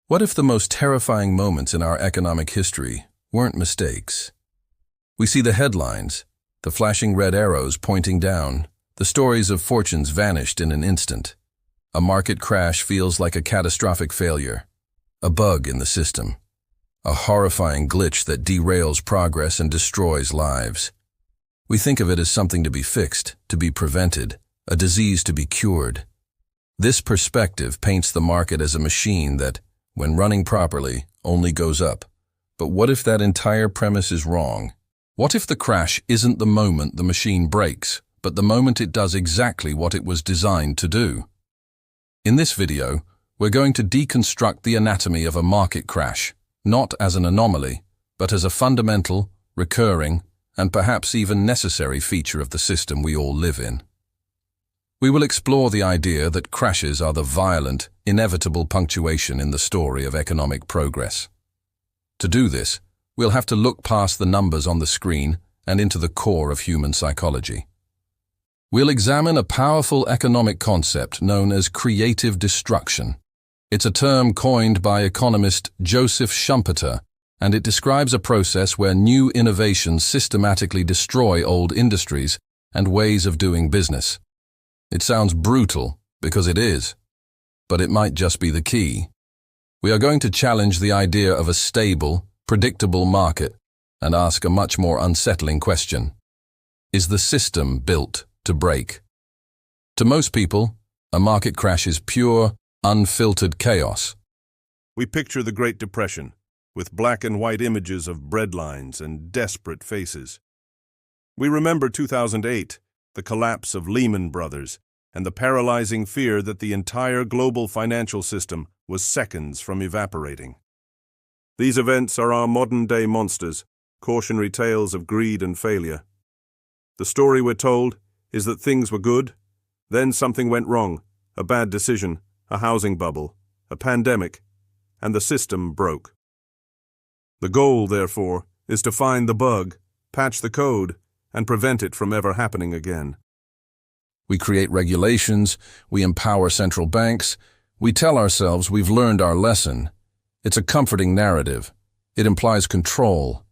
What if the most terrifying moments in our economic history weren't mistakes? We see the headlines, the flashing red arrows pointing down, the stories of fortunes vanished in an instant. A market crash feels like a catastrophic failure, a bug in the system, a horrifying glitch that derails progress and destroys lives. We think of it as something to be fixed, to be prevented, a disease to be cured. This perspective paints the market as a machine that, when running properly, only goes up. But what if that entire premise is wrong? What if the crash isn't the moment the machine breaks, but the moment it does exactly what it was designed to do? In this video, we're going to deconstruct the anatomy of a market crash, not as an anomaly, but as a fundamental, recurring, and perhaps even necessary feature of the system we all live in. We will explore the idea that crashes are the violent, inevitable punctuation in the story of economic progress. To do this, we'll have to look past the numbers on the screen and into the core of human psychology. We'll examine a powerful economic concept known as creative destruction. It's a term coined by economist Joseph Schumpeter, and it describes a process where new innovations systematically destroy old industries and ways of doing business. It sounds brutal, because it is, but it might just be the key. We are going to challenge the idea of a stable, predictable market and ask a much more unsettling question. Is the system built to break? To most people, a market crash is pure, unfiltered chaos. We picture the Great Depression, with black and white images of breadlines and desperate faces. We remember 2008, the collapse of Lehman Brothers, and the paralyzing fear that the entire global financial system was seconds from evaporating. These events are our modern-day monsters, cautionary tales of greed and failure. The story we're told is that things were good, then something went wrong, a bad decision, a housing bubble, a pandemic, and the system broke. The goal, therefore, is to find the bug, patch the code, and prevent it from ever happening again. We create regulations, we empower central banks, we tell ourselves we've learned our lesson. It's a comforting narrative. It implies control.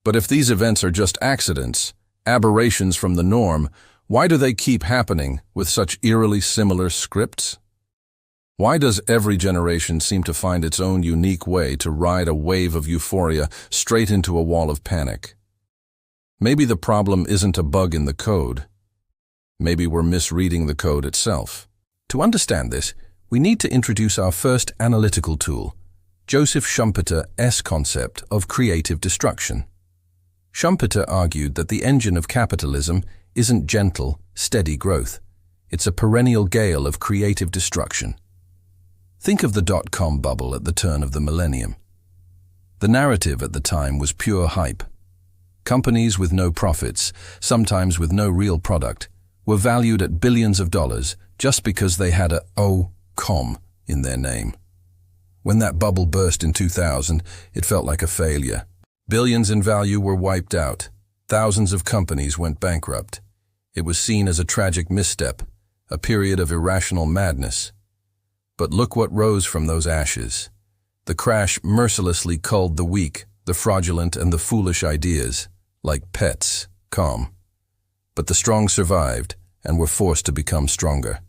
But if these events are just accidents, aberrations from the norm, why do they keep happening with such eerily similar scripts? Why does every generation seem to find its own unique way to ride a wave of euphoria straight into a wall of panic? Maybe the problem isn't a bug in the code. Maybe we're misreading the code itself. To understand this, we need to introduce our first analytical tool, Joseph Schumpeter's concept of creative destruction. Schumpeter argued that the engine of capitalism isn't gentle, steady growth. It's a perennial gale of creative destruction. Think of the dot-com bubble at the turn of the millennium. The narrative at the time was pure hype. Companies with no profits, sometimes with no real product, were valued at billions of dollars just because they had a .com in their name. When that bubble burst in 2000, it felt like a failure. Billions in value were wiped out. Thousands of companies went bankrupt. It was seen as a tragic misstep, a period of irrational madness. But look what rose from those ashes. The crash mercilessly culled the weak, the fraudulent, and the foolish ideas, like pets, calm. But the strong survived and were forced to become stronger.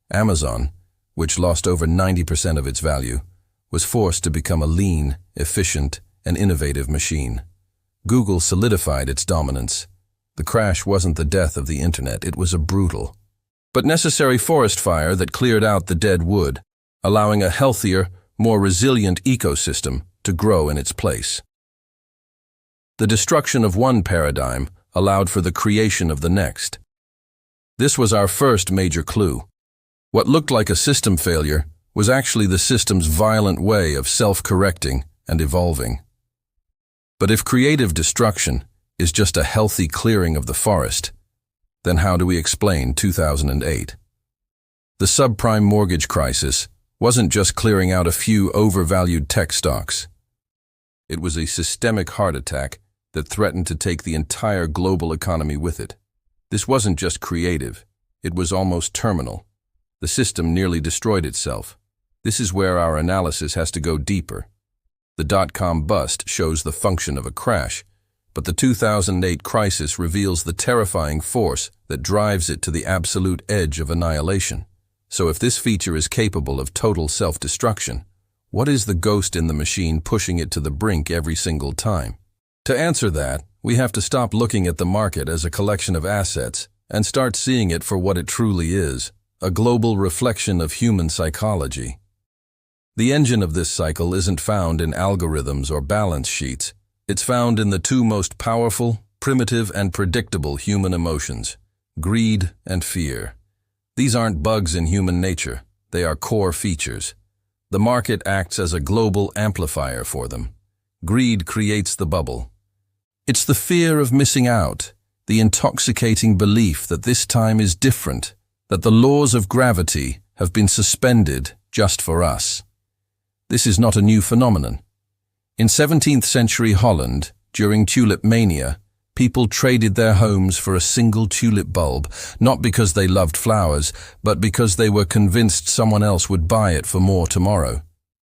Amazon, which lost over 90% of its value, was forced to become a lean, efficient, and innovative machine. Google solidified its dominance. The crash wasn't the death of the internet, it was a brutal, but necessary forest fire that cleared out the dead wood, allowing a healthier, more resilient ecosystem to grow in its place. The destruction of one paradigm allowed for the creation of the next. This was our first major clue. What looked like a system failure was actually the system's violent way of self-correcting and evolving. But if creative destruction is just a healthy clearing of the forest, then how do we explain 2008? The subprime mortgage crisis wasn't just clearing out a few overvalued tech stocks. It was a systemic heart attack that threatened to take the entire global economy with it. This wasn't just creative, it was almost terminal. The system nearly destroyed itself. This is where our analysis has to go deeper. The dot-com bust shows the function of a crash, but the 2008 crisis reveals the terrifying force that drives it to the absolute edge of annihilation. So if this feature is capable of total self-destruction, what is the ghost in the machine pushing it to the brink every single time? To answer that, we have to stop looking at the market as a collection of assets and start seeing it for what it truly is, a global reflection of human psychology. The engine of this cycle isn't found in algorithms or balance sheets. It's found in the two most powerful, primitive, and predictable human emotions, greed and fear. These aren't bugs in human nature. They are core features. The market acts as a global amplifier for them. Greed creates the bubble. It's the fear of missing out, the intoxicating belief that this time is different, that the laws of gravity have been suspended just for us. This is not a new phenomenon. In 17th century Holland, during tulip mania, people traded their homes for a single tulip bulb, not because they loved flowers, but because they were convinced someone else would buy it for more tomorrow.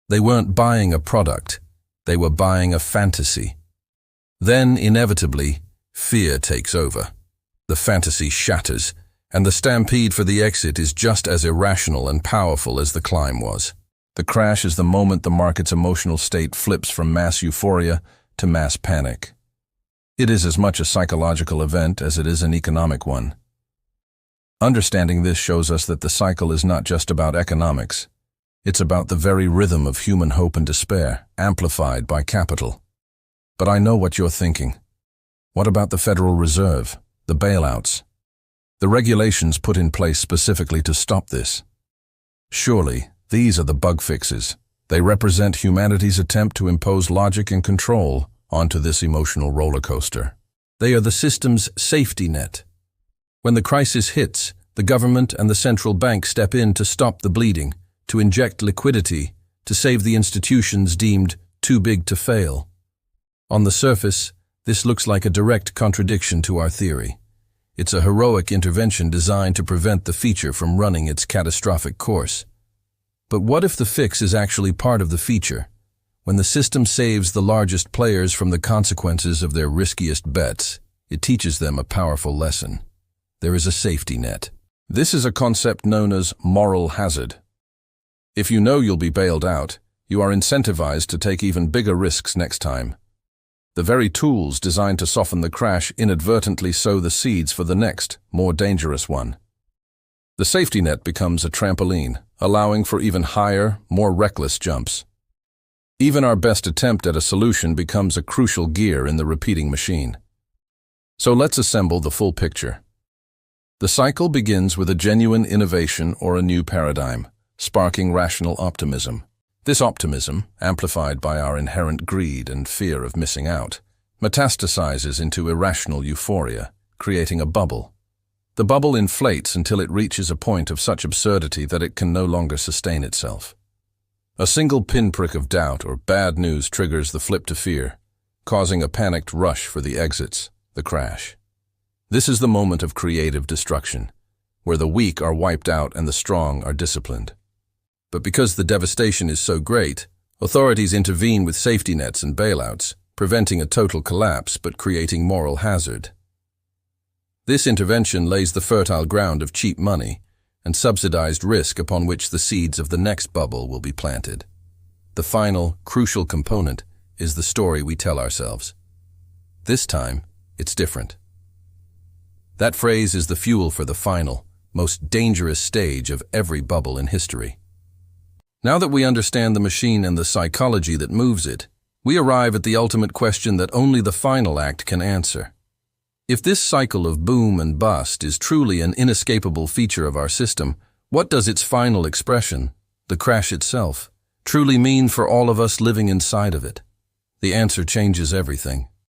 They weren't buying a product, they were buying a fantasy. Then, inevitably, fear takes over. The fantasy shatters, and the stampede for the exit is just as irrational and powerful as the climb was. The crash is the moment the market's emotional state flips from mass euphoria to mass panic. It is as much a psychological event as it is an economic one. Understanding this shows us that the cycle is not just about economics. It's about the very rhythm of human hope and despair, amplified by capital. But I know what you're thinking. What about the Federal Reserve, the bailouts? The regulations put in place specifically to stop this. Surely, these are the bug fixes. They represent humanity's attempt to impose logic and control onto this emotional roller coaster. They are the system's safety net. When the crisis hits, the government and the central bank step in to stop the bleeding, to inject liquidity, to save the institutions deemed too big to fail. On the surface, this looks like a direct contradiction to our theory. It's a heroic intervention designed to prevent the feature from running its catastrophic course. But what if the fix is actually part of the feature? When the system saves the largest players from the consequences of their riskiest bets, it teaches them a powerful lesson. There is a safety net. This is a concept known as moral hazard. If you know you'll be bailed out, you are incentivized to take even bigger risks next time. The very tools designed to soften the crash inadvertently sow the seeds for the next, more dangerous one. The safety net becomes a trampoline, allowing for even higher, more reckless jumps. Even our best attempt at a solution becomes a crucial gear in the repeating machine. So let's assemble the full picture. The cycle begins with a genuine innovation or a new paradigm, sparking rational optimism. This optimism, amplified by our inherent greed and fear of missing out, metastasizes into irrational euphoria, creating a bubble. The bubble inflates until it reaches a point of such absurdity that it can no longer sustain itself. A single pinprick of doubt or bad news triggers the flip to fear, causing a panicked rush for the exits, the crash. This is the moment of creative destruction, where the weak are wiped out and the strong are disciplined. But because the devastation is so great, authorities intervene with safety nets and bailouts, preventing a total collapse but creating moral hazard. This intervention lays the fertile ground of cheap money and subsidized risk upon which the seeds of the next bubble will be planted. The final, crucial component is the story we tell ourselves. This time, it's different. That phrase is the fuel for the final, most dangerous stage of every bubble in history. Now that we understand the machine and the psychology that moves it, we arrive at the ultimate question that only the final act can answer. If this cycle of boom and bust is truly an inescapable feature of our system, what does its final expression, the crash itself, truly mean for all of us living inside of it? The answer changes everything.